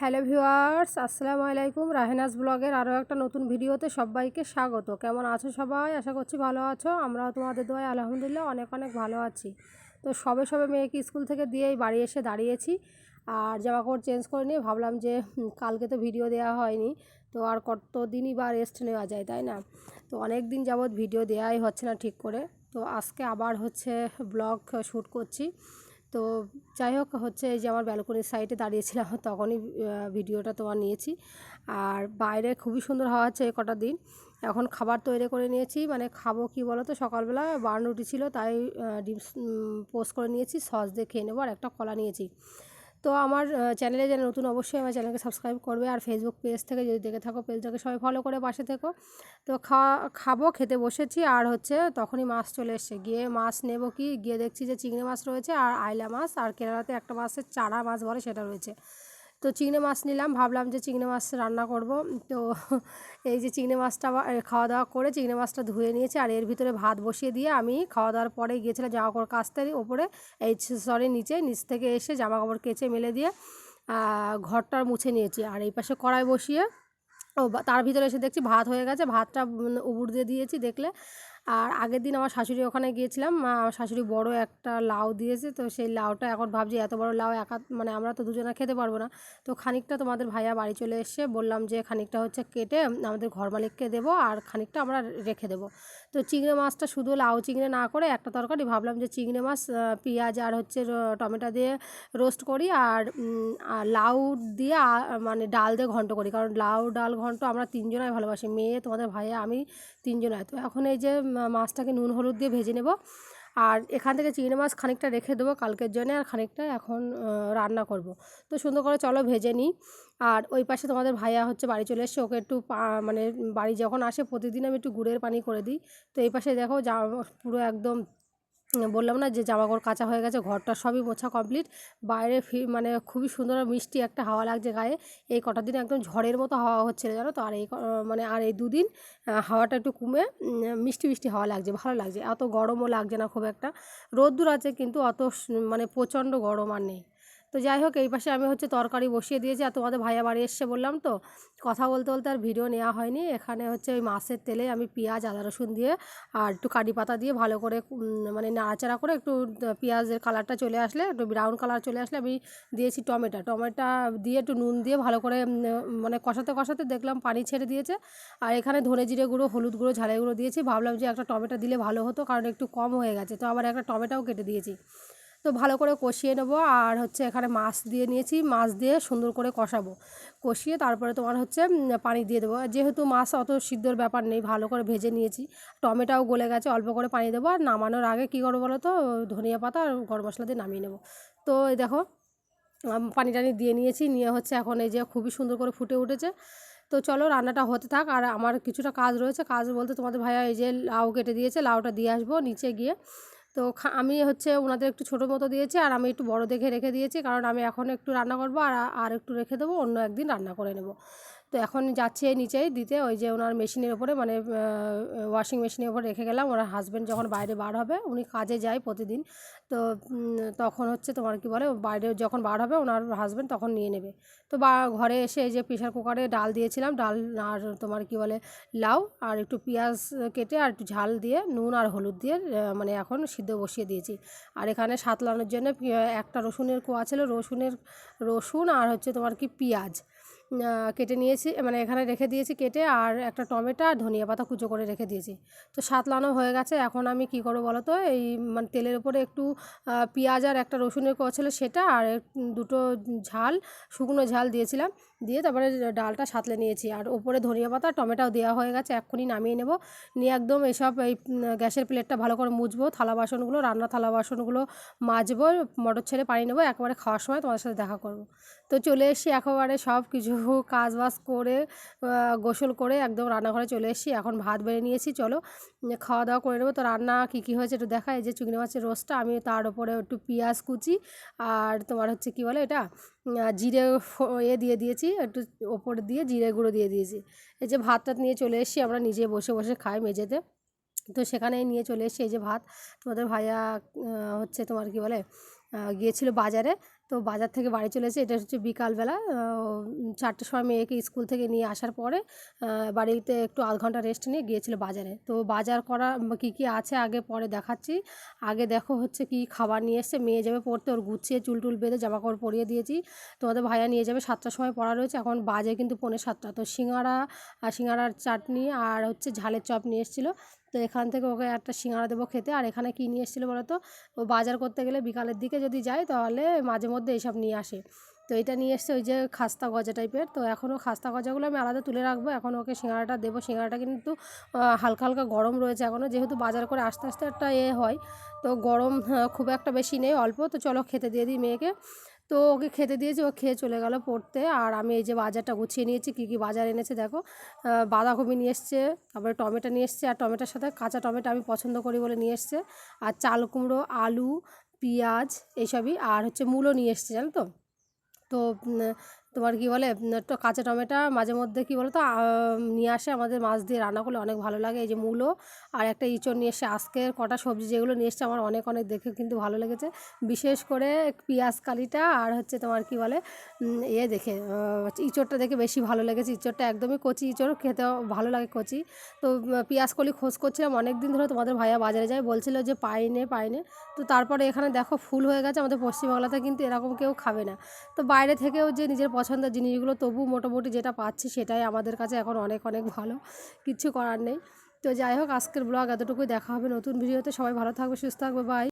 Hello viewers, আসসালামু আলাইকুম। রাহেনাজ ব্লগের আরও একটা নতুন ভিডিওতে সবাইকে স্বাগত। কেমন আছো সবাই? আশা করছি ভালো আছো। আমরাও তোমাদের দোয়ায় আলহামদুলিল্লাহ অনেক অনেক ভালো আছি। তো সবে মেয়েকে স্কুল থেকে দিয়েই বাড়ি এসে দাঁড়িয়েছি, আর জামাকাপড় চেঞ্জ করে নিয়ে ভাবলাম যে কালকে তো ভিডিও দেওয়া হয়নি, তো আর কতদিনই বা রেস্ট নেওয়া যায়, তাই না? তো অনেক দিন যাবৎ ভিডিও দেওয়াই হচ্ছে না ঠিক করে। তো আজকে আবার ব্লগ শ্যুট করছি। তো যাই হোক এই যে আমার ব্যালকনির সাইডে দাঁড়িয়েছিলাম তখনই ভিডিওটা তোমার নিয়েছি। আর বাইরে খুবই সুন্দর হাওয়া হচ্ছে এই কটা দিন। এখন খাবার তৈরি করে নিয়েছি, মানে খাবো কি বলো তো, সকালবেলা বার্ন রুটি ছিল, তাই ডিম পোস্ট করে নিয়েছি, সস দিয়ে খেয়ে নেবো, আর একটা কলা নিয়েছি। তো আমার চ্যানেলে যারা নতুন, অবশ্যই আমার চ্যানেলকে সাবস্ক্রাইব করবে, আর ফেসবুক পেজ থেকে যদি দেখে থাকো পেজটাকে সবাই ফলো করে পাশে থেকো। তো খাবো, খেতে বসেছি, আর তখনই মাছ চলে এসছে। গিয়ে মাছ নেব গিয়ে দেখছি যে চিংড়ি মাছ রয়েছে, আর আইলা মাছ, আর কেরালাতে একটা মাছের চারা মাছ বলে সেটা রয়েছে। তো চিংড়ি মাছ নিলাম, ভাবলাম যে চিংড়ি মাছ রান্না করব। তো এই যে চিংড়ি মাছটা খাওয়া দাওয়া করে চিংড়ি মাছটা ধুয়ে নিয়েছি, আর এর ভিতরে ভাত বসিয়ে দিয়ে আমি খাওয়া দাওয়ার পরে গিয়েছিলাম জামা কাপড় কাচতে ওপরে, নিচ থেকে এসে জামা কাপড় কেচে মেলে দিয়ে ঘরটা মুছে নিয়েছি। আর এই পাশে কড়াই বসিয়ে তার ভিতরে এসে দেখছি ভাত হয়ে গেছে। ভাতটা উবুড় দিয়ে দিয়েছি দেখলে। আর আগের দিন আমার শাশুড়ি ওখানে গিয়েছিলাম, আমার শাশুড়ি বড় একটা লাউ দিয়েছে। তো সেই লাউটা এখন ভাবছি এত বড় লাউ মানে আমরা তো দুজনে খেতে পারবো না। তো খানিকটা তোমাদের ভাইয়া বাড়ি চলে এসে বললাম যে খানিকটা কেটে আমাদের ঘর মালিককে দেবো, আর খানিকটা আমরা রেখে দেবো। তো চিংড়ি মাছটা শুধু লাউ চিংড়ি না করে একটা তরকারি, ভাবলাম যে চিংড়ি মাছ পেঁয়াজ আর টমেটো দিয়ে রোস্ট করি, আর লাউ দিয়ে মানে ডাল দিয়ে ঘন্ট করি, কারণ লাউ ডাল ঘন্ট আমরা তিনজনাই ভালোবাসি, মেয়ে, তোমাদের ভাইয়া, আমি, তিনজনাই। তো এখন এই যে মাছটাকে নুন হলুদ দিয়ে ভেজে নেব, আর এখান থেকে চিংড়ি মাছ খানিকটা রেখে দেবো কালকের জন্য, আর খানিকটা এখন রান্না করব। তো সুন্দর করে চলো ভেজে নিই। আর ওই পাশে তোমাদের ভাইয়া বাড়ি চলে এসছে, ওকে একটু মানে বাড়ি যখন আসে প্রতিদিন আমি একটু গুড়ের পানি করে দিই। তো এই পাশে দেখো পুরো একদম বললাম না যে জামাকাপড় কাচা হয়ে গেছে, ঘরটা সবই মোছা কমপ্লিট। বাইরে মানে খুবই সুন্দর মিষ্টি একটা হাওয়া লাগছে গায়ে। এই কটা দিন একদম ঝড়ের মতো হাওয়া হচ্ছিল, জানো তো। আর এই দুদিন হাওয়াটা একটু কমে মিষ্টি মিষ্টি হাওয়া লাগছে, ভালো লাগছে, অত গরমও লাগছে না খুব একটা। রোদ্দুর আছে কিন্তু অত মানে প্রচণ্ড গরম আর নেই। তো যাই হোক, এই পাশে আমি তরকারি বসিয়ে দিয়েছি, আর তোমাদের ভাইয়া বাড়ি এসছে বললাম, তো কথা বলতে বলতে আর ভিডিও নেওয়া হয়নি। এখানে ওই মাছের তেলে আমি পেঁয়াজ আদা রসুন দিয়ে আর একটু কারি পাতা দিয়ে ভালো করে মানে নাড়াচাড়া করে একটু পেঁয়াজের কালারটা চলে আসলে, একটু ব্রাউন কালার চলে আসলে আমি দিয়েছি টমেটো দিয়ে একটু নুন দিয়ে ভালো করে মানে কষাতে কষাতে দেখলাম পানি ছেড়ে দিয়েছে। আর এখানে ধনে জিরে গুঁড়ো, হলুদ গুঁড়ো, ঝালের গুঁড়ো দিয়েছি। ভাবলাম যে একটা টমেটো দিলে ভালো হতো, কারণ একটু কম হয়ে গেছে, তো আবার একটা টমেটোও কেটে দিয়েছি। তো ভালো করে কষিয়ে নেবো, আর এখানে মাছ দিয়ে নিয়েছি, মাছ দিয়ে সুন্দর করে কষাবো। কষিয়ে তারপরে তোমার পানি দিয়ে দেবো। যেহেতু মাছ অত সিদ্ধর ব্যাপার নেই, ভালো করে ভেজে নিয়েছি, টমেটোও গলে গেছে, অল্প করে পানি দেবো। আর নামানোর আগে কী করবো বলো তো, ধনিয়া পাতা আর গরম মশলা দিয়ে নামিয়ে নেবো। তো এই দেখো পানি টানি দিয়ে নিয়েছি, নিয়ে এখন এই যে খুবই সুন্দর করে ফুটে উঠেছে। তো চলো রান্নাটা হতে থাক, আর আমার কিছুটা কাজ রয়েছে। কাজ বলতে তোমাদের ভাইয়া এই যে লাউ কেটে দিয়েছে, লাউটা দিয়ে আসবো নিচে গিয়ে। তো আমি ওনাদের একটু ছোটো মতো দিয়েছি, আর আমি একটু বড় দেখে রেখে দিয়েছি, কারণ আমি এখন একটু রান্না করবো, আর একটু রেখে দেবো, অন্য একদিন রান্না করে নেব। তো এখন যাচ্ছি নিচেই দিতে, ওই যে ওনার মেশিনের ওপরে, মানে ওয়াশিং মেশিনের ওপরে রেখে গেলাম। ওনার হাজব্যান্ড যখন বাইরে বার হবে, উনি কাজে যায় প্রতিদিন, তো তখন তোমার কি বলে, বাইরে যখন বার হবে ওনার হাজব্যান্ড তখন নিয়ে নেবে। তো ঘরে এসে এই যে প্রেশার কুকারে ডাল দিয়েছিলাম, ডাল আর তোমার কি বলে লাউ আর একটু পেঁয়াজ কেটে আর একটু ঝাল দিয়ে নুন আর হলুদ দিয়ে মানে এখন সিদ্ধ বসিয়ে দিয়েছি। আর এখানে সাতলানোর জন্য একটা রসুনের কোয়া ছিল, রসুন আর তোমার কি পেঁয়াজ কেটে নিয়েছি, মানে এখানে রেখে দিয়েছি কেটে, আর একটা টমেটো আর ধনিয়া পাতা কুচো করে রেখে দিয়েছি। তো সাতলানো হয়ে গেছে। এখন আমি কি করবো বলো তো, এই মানে তেলের উপরে একটু পেঁয়াজ আর একটা রসুনের কোয়া ছিল সেটা, আর দুটো শুকনো ঝাল দিয়েছিলাম, দিয়ে তারপরে ডালটা সাঁতলে নিয়েছি। আর ওপরে ধনিয়া পাতা টমেটোও দেওয়া হয়ে গেছে, এক্ষুনি নামিয়ে নেব। নিয়ে একদম এই গ্যাসের প্লেটটা ভালো করে মুছবো, থালা বাসনগুলো, রান্নার থালা বাসনগুলো মাজবো, মোটর ছেড়ে পানি নেবো, একেবারে খাওয়ার সময় তোমাদের সাথে দেখা করব। তো চলে এসেছি একেবারে সব কিছু কাজ বাজ করে গোসল করে একদম রান্নাঘরে চলে এসেছি। এখন ভাত বেড়ে নিয়েছি, চলো খাওয়া দাওয়া করে নেবো। তো রান্না কী কী হয়েছে একটু দেখা। এই যে চিংড়ি মাছের রোস্টটা, আমি তার উপরে একটু পেঁয়াজ কুচি আর তোমার কি বলে এটা জিরে দিয়ে দিয়েছি, একটু ওপরে দিয়ে জিরে গুঁড়ো দিয়ে দিয়েছি। এই যে ভাতটা নিয়ে চলে এসেছি, আমরা নিজে বসে বসে খাই মেঝেতে। তো সেখানেই নিয়ে চলে এসেছি এই যে ভাত। তোমাদের ভাইয়া তোমার কি বলে গিয়েছিল বাজারে, তো বাজার থেকে বাড়ি চলে এসে এটা হচ্ছে বিকালবেলা 4টের সময় মেয়েকে স্কুল থেকে নিয়ে আসার পরে বাড়িতে একটু আধ ঘন্টা রেস্ট নিয়ে গিয়েছিল বাজারে। তো বাজার করা কী কী আছে আগে পরে দেখাচ্ছি। আগে দেখো হচ্ছে কি খাবার নিয়ে এসছে, মেয়ে যাবে পড়তে, ওর গুছিয়ে চুল টুল বেঁধে জামা কাপড় পরিয়ে দিয়েছি। তোমাদের ভাইয়া নিয়ে যাবে 7টার সময় পড়া রয়েছে, এখন বাজে কিন্তু 6:45। তো সিঙ্গাড়ার চাটনি আর হচ্ছে ঝালের চপ নিয়ে এসেছিলো। তো এখান থেকে ওকে একটা সিঙ্গাড়া দেবো খেতে। আর এখানে কী নিয়ে এসেছিলো বলো তো, ও বাজার করতে গেলে বিকালের দিকে যদি যায় তাহলে মাঝে মধ্যে এইসব নিয়ে আসে। তো এটা নিয়ে এসছে ওই যে খাস্তা গজা টাইপের। তো এখনও খাস্তা গজাগুলো আমি আলাদা তুলে রাখবো, এখন ওকে সিঙ্গাড়াটা দেবো। সিঙ্গাড়াটা কিন্তু হালকা হালকা গরম রয়েছে এখনও, যেহেতু বাজার করে আস্তে আস্তে একটা হয়, তো গরম খুব একটা বেশি নেই, অল্প। তো চলো খেতে দিয়ে দিই মেয়েকে। তো ওকে খেতে দিয়েছি, ও খেয়ে চলে গেল পড়তে। আর আমি এই যে বাজারটা গুছিয়ে নিয়েছি, কী কী বাজার এনেছে দেখো। বাঁধাকপি নিয়ে এসছে, তারপরে টমেটো নিয়ে এসছে, আর টমেটোর সাথে কাঁচা টমেটো আমি পছন্দ করি বলে নিয়ে এসছে। আর চাল কুমড়ো, আলু, পেঁয়াজ এইসবই, আর হচ্ছে মূলো নিয়ে এসছে, জানো তো। তো তোমার কী বলে, তো কাঁচা টমেটো মাঝে মধ্যে কী বলো তো নিয়ে আসে, আমাদের মাছ দিয়ে রান্না করলে অনেক ভালো লাগে। এই যে মূলো আর একটা ইঁচড় নিয়ে এসে, আজকের কটা সবজি যেগুলো নিয়ে এসছে আমার অনেক অনেক দেখে কিন্তু ভালো লেগেছে। বিশেষ করে পেঁয়াজ কালিটা আর হচ্ছে তোমার কী বলে দেখে ইঁচড়টা দেখে বেশি ভালো লেগেছে। ইঁচড়টা একদমই কচি ইঁচড়, খেতেও ভালো লাগে কচি। তো পেঁয়াজ কলি খোঁজ করছিলাম অনেক দিন ধরে, তোমাদের ভাইয়া বাজারে যায় বলছিল যে পাইনে। তো তারপরে এখানে দেখো ফুল হয়ে গেছে। আমাদের পশ্চিমবাংলাতে কিন্তু এরকম কেউ খাবে না। তো বাইরে থেকেও যে নিজের পছন্দের জিনিসগুলো তবু মোটামুটি যেটা পাচ্ছি সেটাই আমাদের কাছে এখন অনেক অনেক ভালো, কিচ্ছু করার নেই। তো যাই হোক, আজকের ব্লগ এতটুকুই, দেখা হবে নতুন ভিডিওতে। সবাই ভালো থাকবে, সুস্থ থাকবে, বাই।